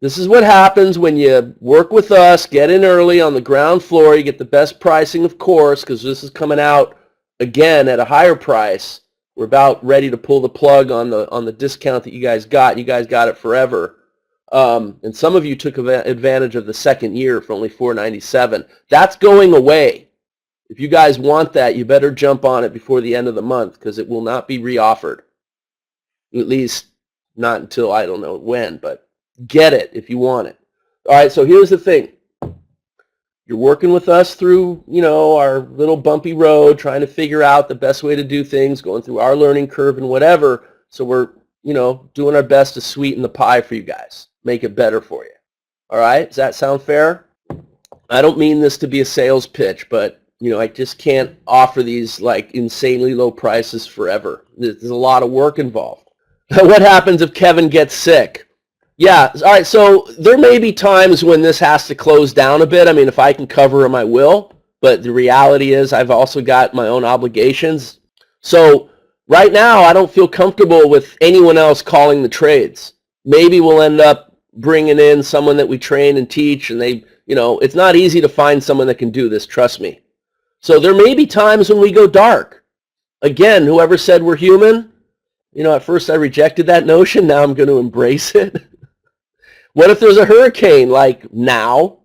This is what happens when you work with us, get in early on the ground floor. You get the best pricing, of course, because this is coming out again at a higher price. We're about ready to pull the plug on the discount that you guys got. You guys got it forever. And some of you took advantage of the second year for only $4.97. That's going away. If you guys want that, you better jump on it before the end of the month because it will not be reoffered. At least not until I don't know when, but get it if you want it. All right, so here's the thing. You're working with us through, our little bumpy road, trying to figure out the best way to do things, going through our learning curve and whatever. So we're, doing our best to sweeten the pie for you guys, make it better for you. All right, does that sound fair? I don't mean this to be a sales pitch, but, I just can't offer these like insanely low prices forever. There's a lot of work involved. What happens if Kevin gets sick? Yeah, all right, so there may be times when this has to close down a bit. I mean, if I can cover him, I will. But the reality is I've also got my own obligations. So right now, I don't feel comfortable with anyone else calling the trades. Maybe we'll end up bringing in someone that we train and teach, and they, it's not easy to find someone that can do this, trust me. So there may be times when we go dark. Again, whoever said we're human, at first I rejected that notion. Now I'm going to embrace it. What if there's a hurricane like now?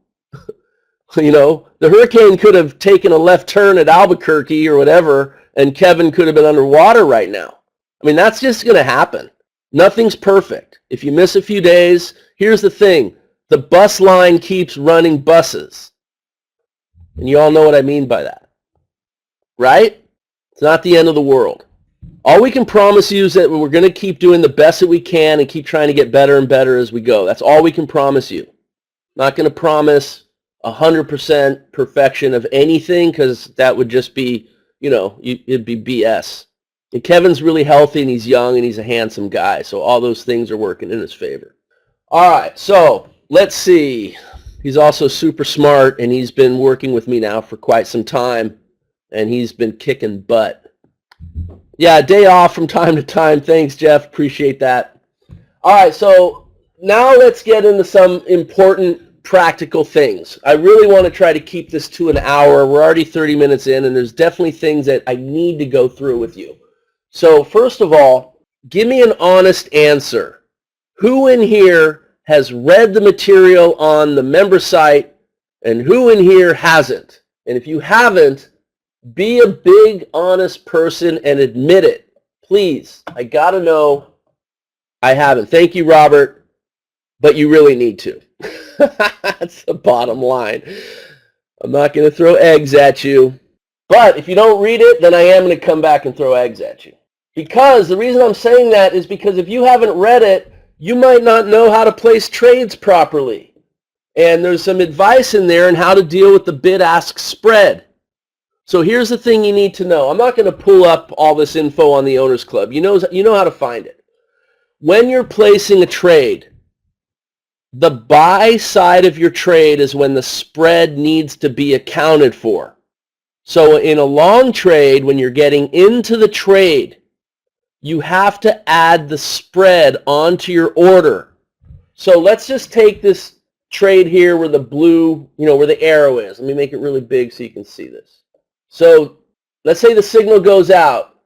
The hurricane could have taken a left turn at Albuquerque or whatever, and Kevin could have been underwater right now. I mean, that's just going to happen. Nothing's perfect. If you miss a few days, here's the thing. The bus line keeps running buses. And you all know what I mean by that. Right? It's not the end of the world. All we can promise you is that we're going to keep doing the best that we can and keep trying to get better and better as we go. That's all we can promise you. Not going to promise 100% perfection of anything because that would just be, it'd be BS. And Kevin's really healthy and he's young and he's a handsome guy. So all those things are working in his favor. All right, so let's see. He's also super smart and he's been working with me now for quite some time and he's been kicking butt. Yeah, day off from time to time. Thanks, Jeff. Appreciate that. All right, so now let's get into some important practical things. I really want to try to keep this to an hour. We're already 30 minutes in, and there's definitely things that I need to go through with you. So first of all, give me an honest answer. Who in here has read the material on the member site, and who in here hasn't? And if you haven't, be a big, honest person and admit it. Please, I got to know I haven't. Thank you, Robert, but you really need to. That's the bottom line. I'm not going to throw eggs at you, but if you don't read it, then I am going to come back and throw eggs at you. Because the reason I'm saying that is because if you haven't read it, you might not know how to place trades properly. And there's some advice in there on how to deal with the bid-ask spread. So here's the thing you need to know. I'm not going to pull up all this info on the Owners Club. You know how to find it. When you're placing a trade, the buy side of your trade is when the spread needs to be accounted for. So in a long trade, when you're getting into the trade, you have to add the spread onto your order. So let's just take this trade here where the blue, where the arrow is. Let me make it really big so you can see this. So let's say the signal goes out.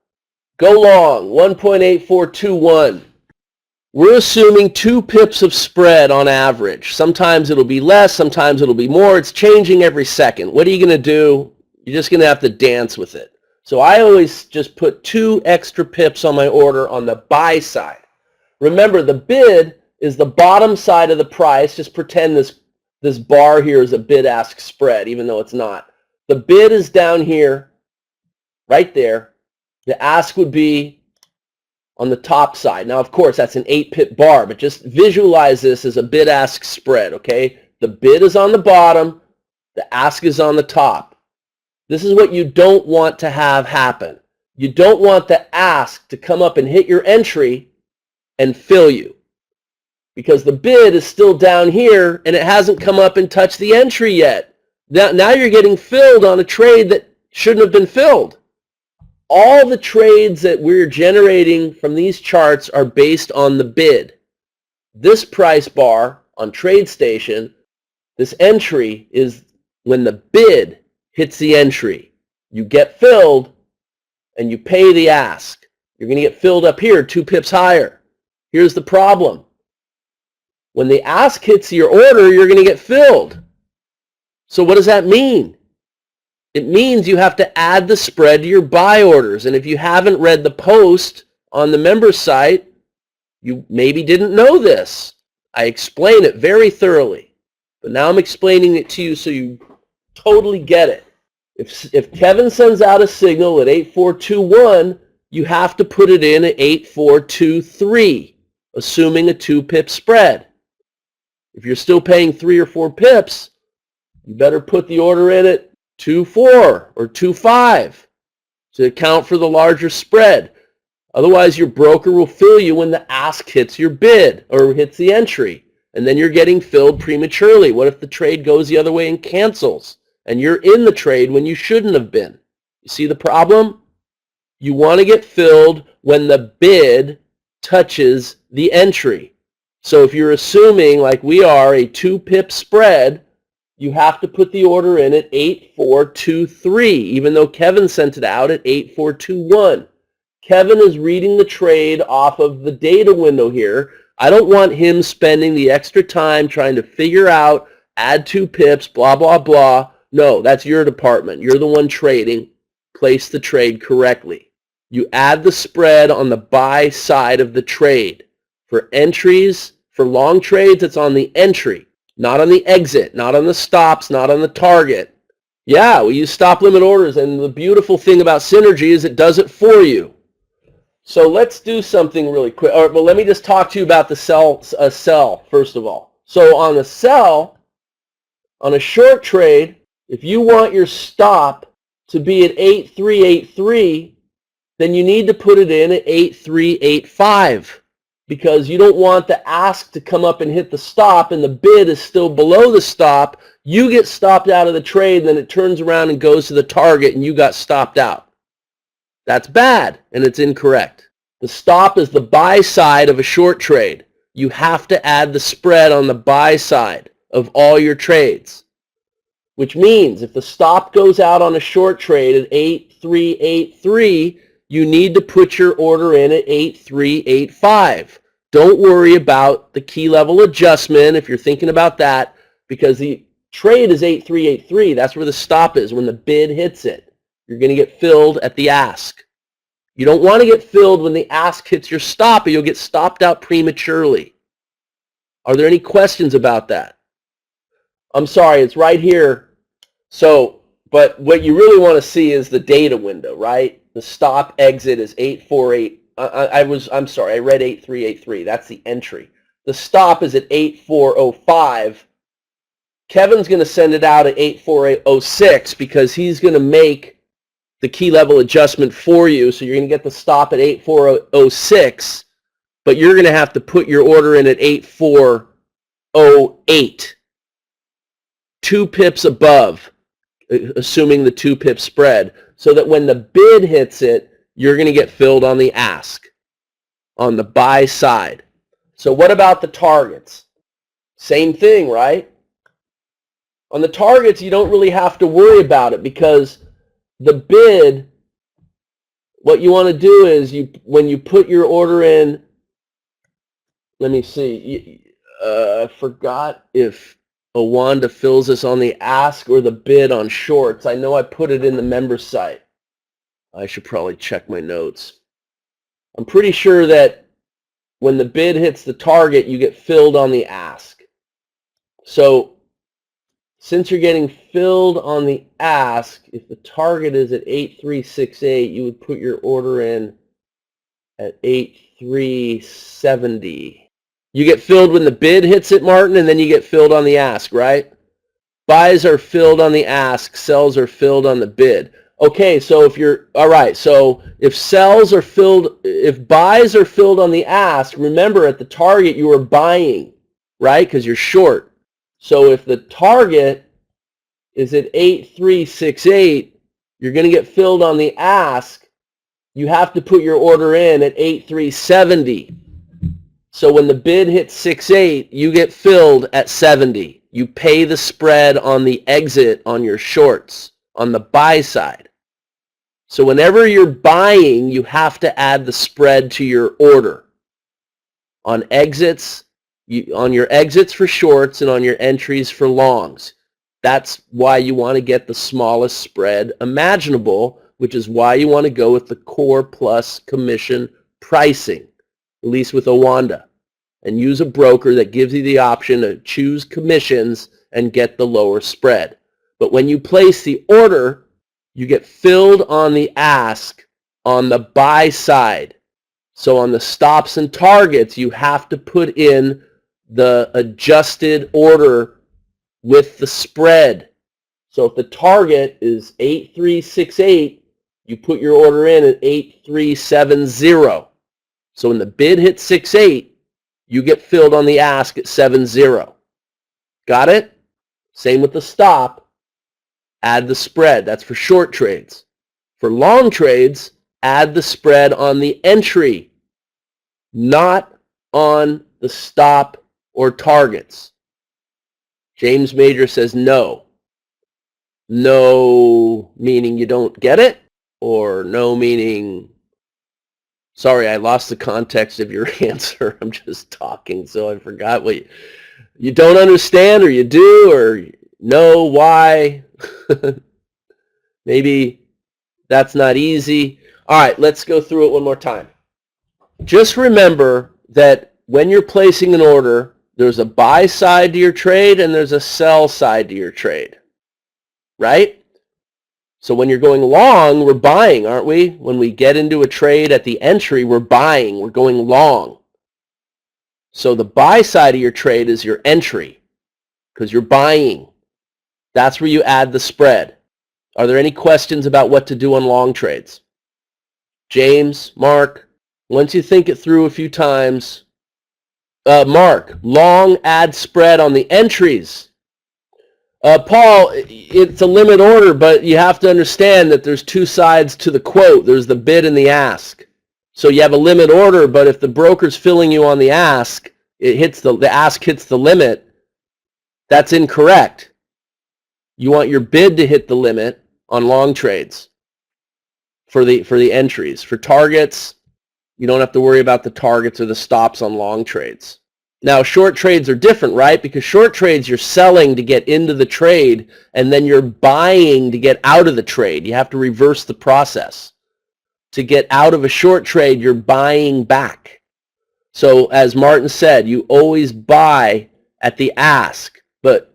Go long, 1.8421. We're assuming 2 pips of spread on average. Sometimes it'll be less, sometimes it'll be more. It's changing every second. What are you going to do? You're just going to have to dance with it. So I always just put 2 extra pips on my order on the buy side. Remember, the bid is the bottom side of the price. Just pretend this bar here is a bid-ask spread, even though it's not. The bid is down here, right there. The ask would be on the top side. Now, of course, that's an 8-pip bar, but just visualize this as a bid-ask spread, okay? The bid is on the bottom. The ask is on the top. This is what you don't want to have happen. You don't want the ask to come up and hit your entry and fill you because the bid is still down here and it hasn't come up and touched the entry yet. Now you're getting filled on a trade that shouldn't have been filled. All the trades that we're generating from these charts are based on the bid. This price bar on TradeStation, this entry is when the bid hits the entry. You get filled and you pay the ask. You're going to get filled up here 2 pips higher. Here's the problem. When the ask hits your order, you're going to get filled. So what does that mean? It means you have to add the spread to your buy orders. And if you haven't read the post on the member site, you maybe didn't know this. I explain it very thoroughly. But now I'm explaining it to you so you totally get it. If Kevin sends out a signal at 8421, you have to put it in at 8423, assuming a 2 pip spread. If you're still paying 3 or 4 pips, you better put the order in at 2.4 or 2.5 to account for the larger spread. Otherwise, your broker will fill you when the ask hits your bid or hits the entry, and then you're getting filled prematurely. What if the trade goes the other way and cancels, and you're in the trade when you shouldn't have been? You see the problem? You want to get filled when the bid touches the entry. So if you're assuming, like we are, a 2 pip spread, you have to put the order in at 8423, even though Kevin sent it out at 8421. Kevin is reading the trade off of the data window here. I don't want him spending the extra time trying to figure out, add 2 pips, blah, blah, blah. No, that's your department. You're the one trading. Place the trade correctly. You add the spread on the buy side of the trade. For entries, for long trades, it's on the entry. Not on the exit, not on the stops, not on the target. Yeah, we use stop limit orders, and the beautiful thing about Synergy is it does it for you. So let's do something really quick. All right, well, let me just talk to you about the sell first of all. So on the sell, on a short trade, if you want your stop to be at 8383, then you need to put it in at 8385. Because you don't want the ask to come up and hit the stop and the bid is still below the stop. You get stopped out of the trade, then it turns around and goes to the target and you got stopped out. That's bad and it's incorrect. The stop is the buy side of a short trade. You have to add the spread on the buy side of all your trades. Which means if the stop goes out on a short trade at 8383, you need to put your order in at 8385. Don't worry about the key level adjustment if you're thinking about that, because the trade is 8383. That's where the stop is when the bid hits it. You're going to get filled at the ask. You don't want to get filled when the ask hits your stop, or you'll get stopped out prematurely. Are there any questions about that? I'm sorry, it's right here. So, but what you really want to see is the data window, right? The stop exit is 848. I'm sorry, I read 8383. That's the entry. The stop is at 8405. Kevin's going to send it out at 8406 because he's going to make the key level adjustment for you. So you're going to get the stop at 8406, but you're going to have to put your order in at 8408. 2 pips above, assuming the 2 pip spread, so that when the bid hits it, you're going to get filled on the ask, on the buy side. So what about the targets? Same thing, right? On the targets, you don't really have to worry about it because the bid, what you want to do is when you put your order in, let me see, I forgot if Awanda fills us on the ask or the bid on shorts. I know I put it in the member site. I should probably check my notes. I'm pretty sure that when the bid hits the target, you get filled on the ask. So since you're getting filled on the ask, if the target is at 8368, you would put your order in at 8370. You get filled when the bid hits it, Martin, and then you get filled on the ask, right? Buys are filled on the ask, sells are filled on the bid. Okay, so if you're, all right, so if sells are filled, if buys are filled on the ask, remember at the target you are buying, right? Because you're short. So if the target is at 8368, you're going to get filled on the ask. You have to put your order in at 8370. So when the bid hits 6.8, you get filled at 70. You pay the spread on the exit on your shorts on the buy side. So whenever you're buying, you have to add the spread to your order. On exits, on your exits for shorts and on your entries for longs. That's why you want to get the smallest spread imaginable, which is why you want to go with the core plus commission pricing, at least with Owanda, and use a broker that gives you the option to choose commissions and get the lower spread. But when you place the order, you get filled on the ask on the buy side. So on the stops and targets, you have to put in the adjusted order with the spread. So if the target is 8368, you put your order in at 8370. So when the bid hits 68, you get filled on the ask at 70. Got it? Same with the stop. Add the spread. That's for short trades. For long trades, add the spread on the entry, not on the stop or targets. James Major says no. No meaning you don't get it, or no meaning, sorry, I lost the context of your answer. I'm just talking, so I forgot what you don't understand, or you do, or no, why? Maybe that's not easy. All right, let's go through it one more time. Just remember that when you're placing an order, there's a buy side to your trade and there's a sell side to your trade, right? So when you're going long, we're buying, aren't we? When we get into a trade at the entry, we're buying, we're going long. So the buy side of your trade is your entry because you're buying. That's where you add the spread. Are there any questions about what to do on long trades? James, Mark, once you think it through a few times, Mark, long add spread on the entries. Paul, it's a limit order, but you have to understand that there's two sides to the quote. There's the bid and the ask. So you have a limit order, but if the broker's filling you on the ask, it hits the ask hits the limit, that's incorrect. You want your bid to hit the limit on long trades for the entries. For targets, you don't have to worry about the targets or the stops on long trades. Now, short trades are different, right? Because short trades, you're selling to get into the trade, and then you're buying to get out of the trade. You have to reverse the process. To get out of a short trade, you're buying back. So as Martin said, you always buy at the ask, but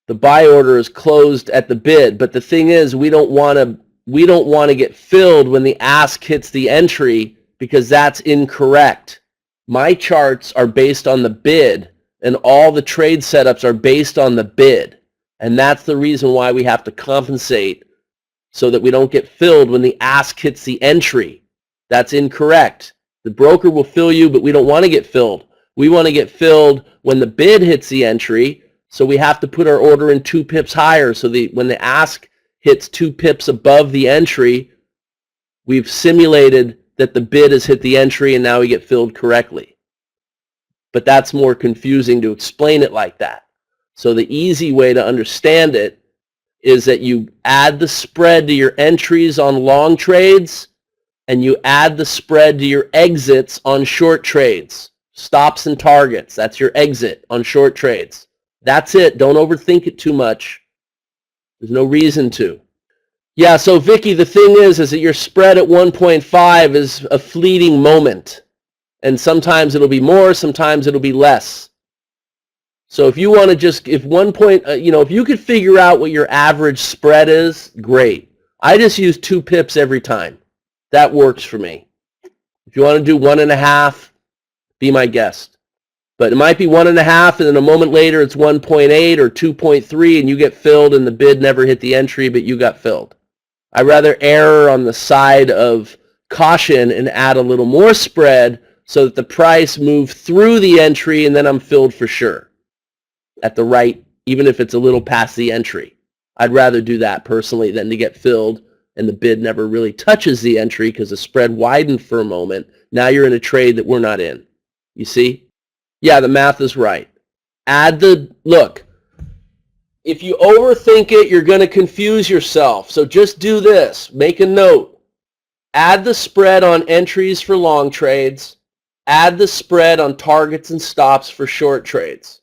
the buy order is closed at the bid. But the thing is, we don't want to get filled when the ask hits the entry, because that's incorrect. My charts are based on the bid, and all the trade setups are based on the bid. And that's the reason why we have to compensate so that we don't get filled when the ask hits the entry. That's incorrect. The broker will fill you, but we don't want to get filled. We want to get filled when the bid hits the entry, so we have to put our order in 2 pips higher. So when the ask hits 2 pips above the entry, we've simulated that the bid has hit the entry, and now we get filled correctly. But that's more confusing to explain it like that. So the easy way to understand it is that you add the spread to your entries on long trades, and you add the spread to your exits on short trades. Stops and targets, that's your exit on short trades. That's it. Don't overthink it too much. There's no reason to. Yeah, so Vicky, the thing is that your spread at 1.5 is a fleeting moment. And sometimes it'll be more, sometimes it'll be less. So if you want to just, if you could figure out what your average spread is, great. I just use 2 pips every time. That works for me. If you want to do 1.5, be my guest. But it might be 1.5, and then a moment later it's 1.8 or 2.3, and you get filled, and the bid never hit the entry, but you got filled. I'd rather err on the side of caution and add a little more spread so that the price moves through the entry, and then I'm filled for sure at the right, even if it's a little past the entry. I'd rather do that personally than to get filled and the bid never really touches the entry because the spread widened for a moment. Now you're in a trade that we're not in. You see? Yeah, the math is right. Look, if you overthink it, you're going to confuse yourself. So just do this. Make a note. Add the spread on entries for long trades. Add the spread on targets and stops for short trades.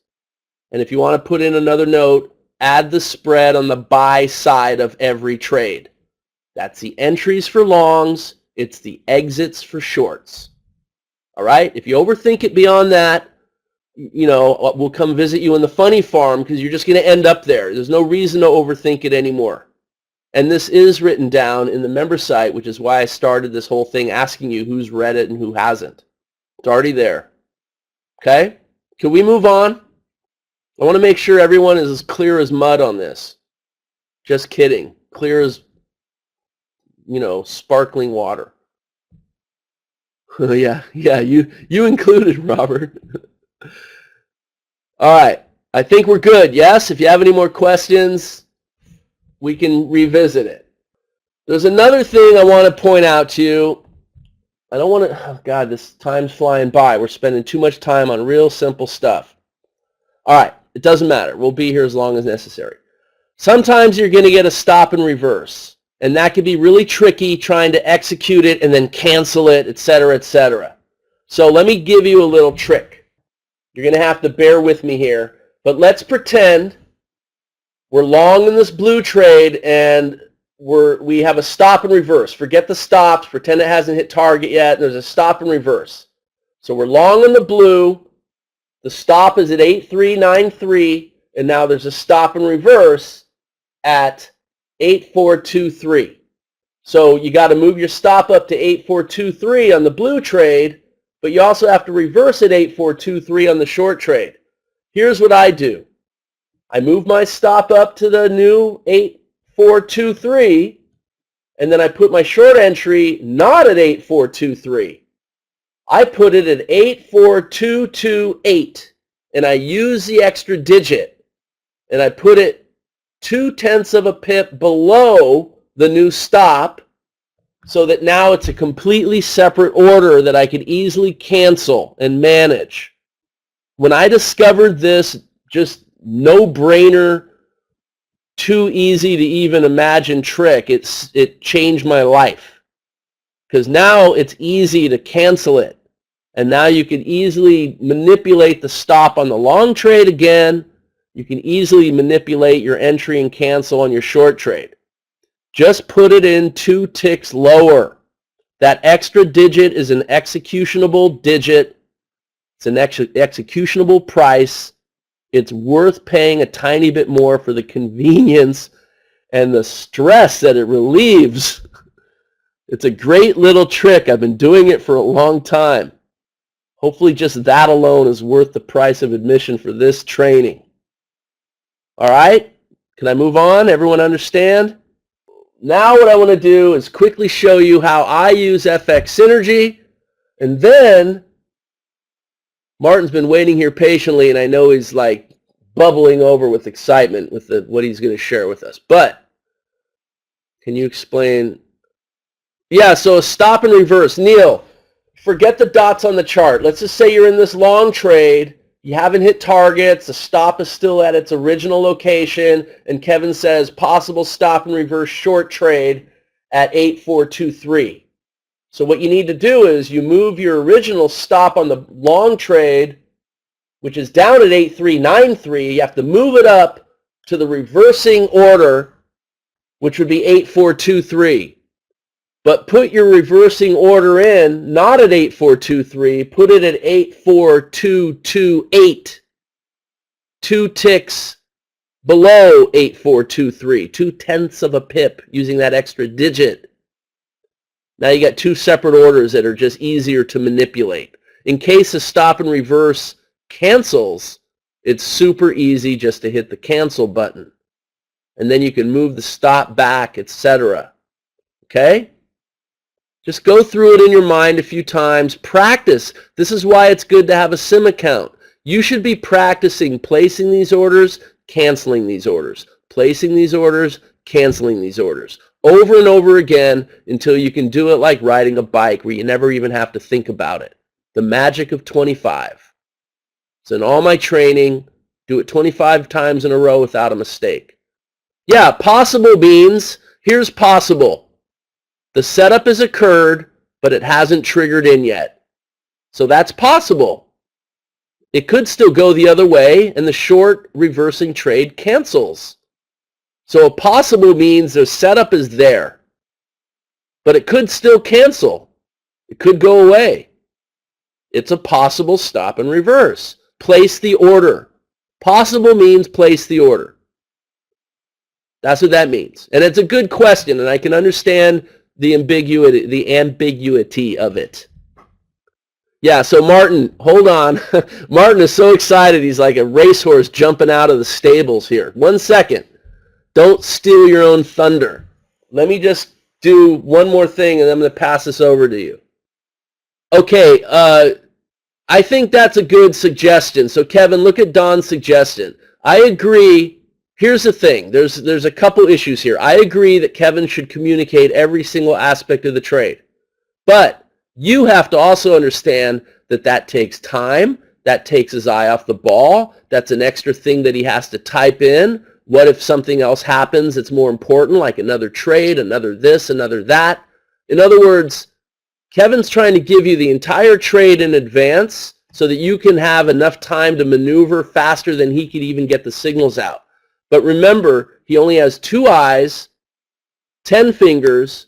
And if you want to put in another note, add the spread on the buy side of every trade. That's the entries for longs. It's the exits for shorts. All right? If you overthink it beyond that, we'll come visit you in the funny farm because you're just going to end up there. There's no reason to overthink it anymore. And this is written down in the member site, which is why I started this whole thing asking you who's read it and who hasn't. It's already there. Okay? Can we move on? I want to make sure everyone is as clear as mud on this. Just kidding. Clear as, sparkling water. yeah, you included, Robert. All right. I think we're good. Yes? If you have any more questions, we can revisit it. There's another thing I want to point out to you. I don't want to, oh God, this time's flying by. We're spending too much time on real simple stuff. All right, it doesn't matter. We'll be here as long as necessary. Sometimes you're going to get a stop and reverse, and that can be really tricky trying to execute it and then cancel it, etc., etc. So let me give you a little trick. You're going to have to bear with me here, but let's pretend we're long in this blue trade and we have a stop and reverse. Forget the stops. Pretend it hasn't hit target yet. And there's a stop and reverse. So we're long in the blue. The stop is at 8393, and now there's a stop and reverse at 8423. So you got to move your stop up to 8423 on the blue trade, but you also have to reverse at 8423 on the short trade. Here's what I do. I move my stop up to the new 8423, and then I put my short entry not at 8423. I put it at 84228, and I use the extra digit, and I put it 0.2 of a pip below the new stop, so that now it's a completely separate order that I could easily cancel and manage. When I discovered this, just no-brainer, too easy to even imagine trick, it changed my life. Because now it's easy to cancel it. And now you can easily manipulate the stop on the long trade again. You can easily manipulate your entry and cancel on your short trade. Just put it in 2 ticks lower. That extra digit is an executionable digit. It's an executionable price. It's worth paying a tiny bit more for the convenience and the stress that it relieves. It's a great little trick. I've been doing it for a long time. Hopefully just that alone is worth the price of admission for this training. All right? Can I move on? Everyone understand? Now what I want to do is quickly show you how I use FX Synergy, and then Martin's been waiting here patiently, and I know he's like bubbling over with excitement with what he's going to share with us. But can you explain? Yeah, so a stop and reverse. Neil, forget the dots on the chart. Let's just say you're in this long trade. You haven't hit targets. The stop is still at its original location. And Kevin says possible stop and reverse short trade at 8423. So what you need to do is you move your original stop on the long trade, which is down at 8393. You have to move it up to the reversing order, which would be 8423. But put your reversing order in, not at 8423, put it at 84228. 2 ticks below 8423, 0.2 of a pip using that extra digit. Now you got 2 separate orders that are just easier to manipulate. In case a stop and reverse cancels, it's super easy just to hit the cancel button. And then you can move the stop back, etc. Okay? Just go through it in your mind a few times. Practice. This is why it's good to have a sim account. You should be practicing placing these orders, canceling these orders, placing these orders, canceling these orders, over and over again until you can do it like riding a bike where you never even have to think about it. The magic of 25. So in all my training, do it 25 times in a row without a mistake. Yeah, possible means, here's possible. The setup has occurred, but it hasn't triggered in yet. So that's possible. It could still go the other way, and the short reversing trade cancels. So a possible means the setup is there, but it could still cancel. It could go away. It's a possible stop and reverse. Place the order. Possible means place the order. That's what that means. And it's a good question, and I can understand the ambiguity of it. Yeah, so Martin, hold on. Martin is so excited. He's like a racehorse jumping out of the stables here. 1 second. Don't steal your own thunder. Let me just do one more thing, and I'm going to pass this over to you. Okay, I think that's a good suggestion. So Kevin, look at Don's suggestion. I agree. Here's the thing. There's a couple issues here. I agree that Kevin should communicate every single aspect of the trade. But you have to also understand that that takes time. That takes his eye off the ball. That's an extra thing that he has to type in. What if something else happens that's more important, like another trade, another this, another that? In other words, Kevin's trying to give you the entire trade in advance so that you can have enough time to maneuver faster than he could even get the signals out. But remember, he only has 2 eyes, 10 fingers.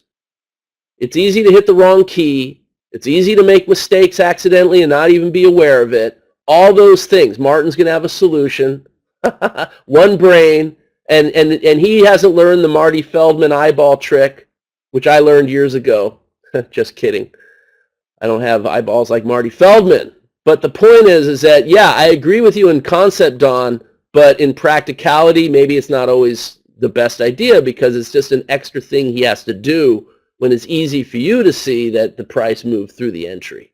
It's easy to hit the wrong key. It's easy to make mistakes accidentally and not even be aware of it. All those things. Martin's going to have a solution. One brain. And he hasn't learned the Marty Feldman eyeball trick, which I learned years ago. Just kidding. I don't have eyeballs like Marty Feldman. But the point is that, yeah, I agree with you in concept, Don, but in practicality, maybe it's not always the best idea because it's just an extra thing he has to do when it's easy for you to see that the price moved through the entry.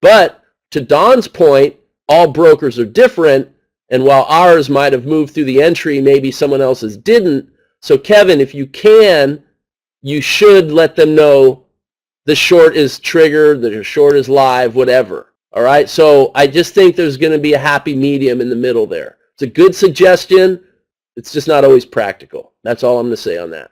But to Don's point, all brokers are different, and while ours might have moved through the entry, maybe someone else's didn't. So Kevin, if you can, you should let them know the short is triggered, the short is live, whatever. All right, so I just think there's going to be a happy medium in the middle there. It's a good suggestion. It's just not always practical. That's all I'm going to say on that.